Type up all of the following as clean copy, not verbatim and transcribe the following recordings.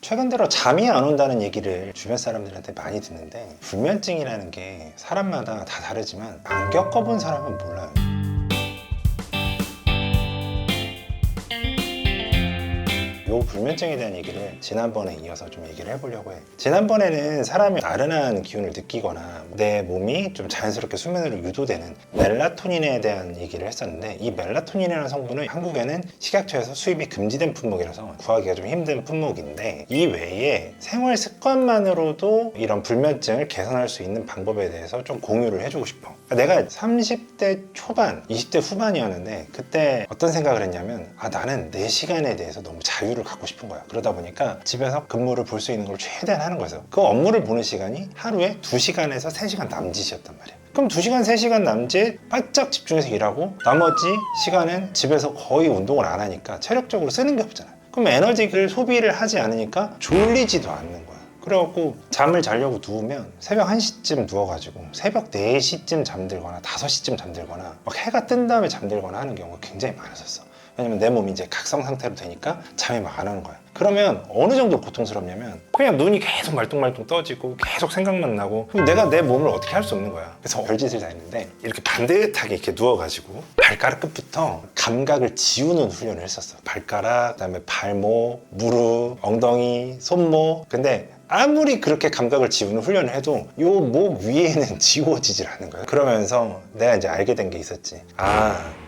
최근 들어 잠이 안 온다는 얘기를 주변 사람들한테 많이 듣는데, 불면증이라는 게 사람마다 다 다르지만 안 겪어본 사람은 몰라요. 요 불면증에 대한 얘기를 지난번에 이어서 좀 얘기를 해보려고 해. 지난번에는 사람이 나른한 기운을 느끼거나 내 몸이 좀 자연스럽게 수면으로 유도되는 멜라토닌에 대한 얘기를 했었는데, 이 멜라토닌이라는 성분은 한국에는 식약처에서 수입이 금지된 품목이라서 구하기가 좀 힘든 품목인데, 이 외에 생활 습관만으로도 이런 불면증을 개선할 수 있는 방법에 대해서 좀 공유를 해주고 싶어. 내가 30대 초반, 20대 후반이었는데 그때 어떤 생각을 했냐면, 나는 내 시간에 대해서 너무 자유를 갖고 싶은 거야. 그러다 보니까 집에서 근무를 볼 수 있는 걸 최대한 하는 거였어. 그 업무를 보는 시간이 하루에 2시간에서 3시간 남짓이었단 말이야. 그럼 2시간, 3시간 남짓 바짝 집중해서 일하고, 나머지 시간은 집에서 거의 운동을 안 하니까 체력적으로 쓰는 게 없잖아. 그럼 에너지를 소비를 하지 않으니까 졸리지도 않는 거야. 그래갖고 잠을 자려고 누우면 새벽 1시쯤 누워가지고 새벽 4시쯤 잠들거나 5시쯤 잠들거나 막 해가 뜬 다음에 잠들거나 하는 경우가 굉장히 많았었어. 왜냐면 내 몸이 이제 각성 상태로 되니까 잠이 막 안 오는 거야. 그러면 어느 정도로 고통스럽냐면, 그냥 눈이 계속 말똥말똥 떠지고 계속 생각만 나고, 그럼 내가 내 몸을 어떻게 할 수 없는 거야. 그래서 별짓을 다 했는데, 이렇게 반듯하게 이렇게 누워가지고 발가락 끝부터 감각을 지우는 훈련을 했었어. 발가락, 그다음에 발목, 무릎, 엉덩이, 손목. 근데 아무리 그렇게 감각을 지우는 훈련을 해도 요 목 위에는 지워지질 않는 거예요. 그러면서 내가 이제 알게 된 게 있었지.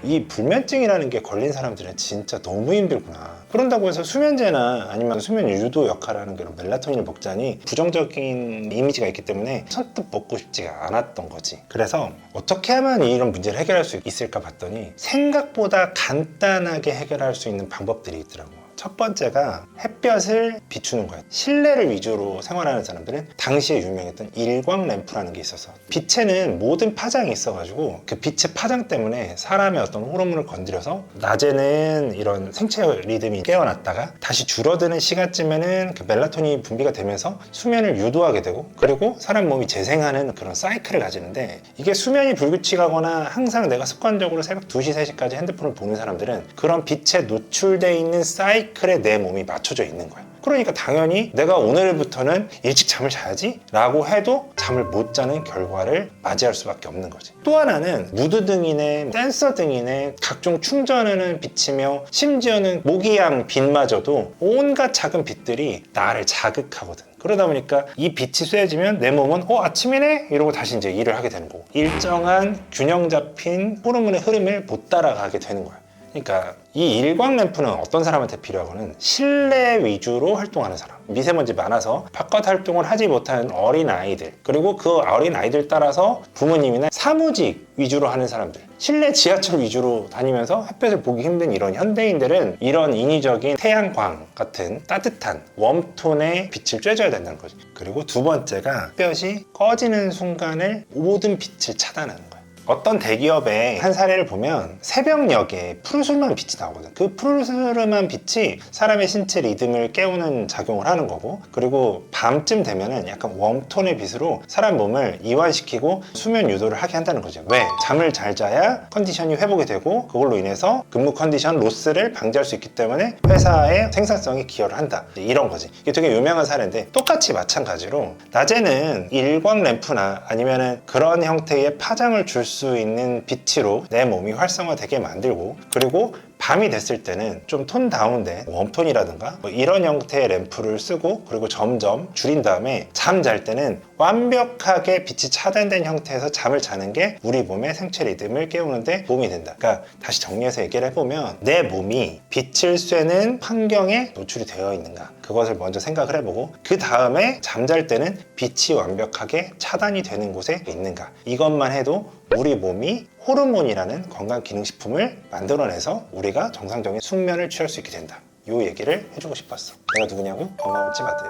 이 불면증이라는 게 걸린 사람들은 진짜 너무 힘들구나. 그런다고 해서 수면제나 아니면 수면 유도 역할을 하는 그런 멜라토닌을 먹자니 부정적인 이미지가 있기 때문에 선뜻 먹고 싶지가 않았던 거지. 그래서 어떻게 하면 이런 문제를 해결할 수 있을까 봤더니, 생각보다 간단하게 해결할 수 있는 방법들이 있더라고. 첫 번째가 햇볕을 비추는 거야. 실내를 위주로 생활하는 사람들은 당시에 유명했던 일광 램프라는 게 있어서, 빛에는 모든 파장이 있어가지고 그 빛의 파장 때문에 사람의 어떤 호르몬을 건드려서 낮에는 이런 생체 리듬이 깨어났다가 다시 줄어드는 시간쯤에는 그 멜라토닌이 분비가 되면서 수면을 유도하게 되고, 그리고 사람 몸이 재생하는 그런 사이클을 가지는데, 이게 수면이 불규칙하거나 항상 내가 습관적으로 새벽 2시, 3시까지 핸드폰을 보는 사람들은 그런 빛에 노출되어 있는 사이클에 내 몸이 맞춰져 있는 거야. 그러니까 당연히 내가 오늘부터는 일찍 잠을 자야지 라고 해도 잠을 못 자는 결과를 맞이할 수밖에 없는 거지. 또 하나는 무드 등이네, 센서 등이네, 각종 충전하는 빛이며, 심지어는 모기향 빛마저도 온갖 작은 빛들이 나를 자극하거든. 그러다 보니까 이 빛이 쐬지면 내 몸은 아침이네? 이러고 다시 이제 일을 하게 되는 거고, 일정한 균형 잡힌 호르몬의 흐름을 못 따라가게 되는 거야. 그러니까 이 일광 램프는 어떤 사람한테 필요하고는, 실내 위주로 활동하는 사람, 미세먼지 많아서 바깥 활동을 하지 못하는 어린 아이들, 그리고 그 어린 아이들 따라서 부모님이나 사무직 위주로 하는 사람들, 실내 지하철 위주로 다니면서 햇볕을 보기 힘든 이런 현대인들은 이런 인위적인 태양광 같은 따뜻한 웜톤의 빛을 쬐줘야 된다는 거지. 그리고 두 번째가 햇볕이 꺼지는 순간을 모든 빛을 차단하는 거야. 어떤 대기업의 한 사례를 보면 새벽녘에 푸르스름한 빛이 나오거든. 그 푸르스름한 빛이 사람의 신체 리듬을 깨우는 작용을 하는 거고, 그리고 밤쯤 되면은 약간 웜톤의 빛으로 사람 몸을 이완시키고 수면 유도를 하게 한다는 거죠. 왜? 잠을 잘 자야 컨디션이 회복이 되고, 그걸로 인해서 근무 컨디션 로스를 방지할 수 있기 때문에 회사의 생산성에 기여를 한다. 이런 거지. 이게 되게 유명한 사례인데, 똑같이 마찬가지로 낮에는 일광 램프나 아니면은 그런 형태의 파장을 줄 수 있는 빛으로 내 몸이 활성화되게 만들고, 그리고 밤이 됐을 때는 좀 톤 다운된 웜톤이라든가 이런 형태의 램프를 쓰고, 그리고 점점 줄인 다음에 잠 잘 때는 완벽하게 빛이 차단된 형태에서 잠을 자는 게 우리 몸의 생체 리듬을 깨우는데 도움이 된다. 그러니까 다시 정리해서 얘기를 해보면, 내 몸이 빛을 쐬는 환경에 노출이 되어 있는가, 그것을 먼저 생각을 해보고, 그 다음에 잠잘 때는 빛이 완벽하게 차단이 되는 곳에 있는가, 이것만 해도 우리 몸이 호르몬이라는 건강기능식품을 만들어내서 우리가 정상적인 숙면을 취할 수 있게 된다. 이 얘기를 해주고 싶었어. 내가 누구냐고? 건강한 찌바드.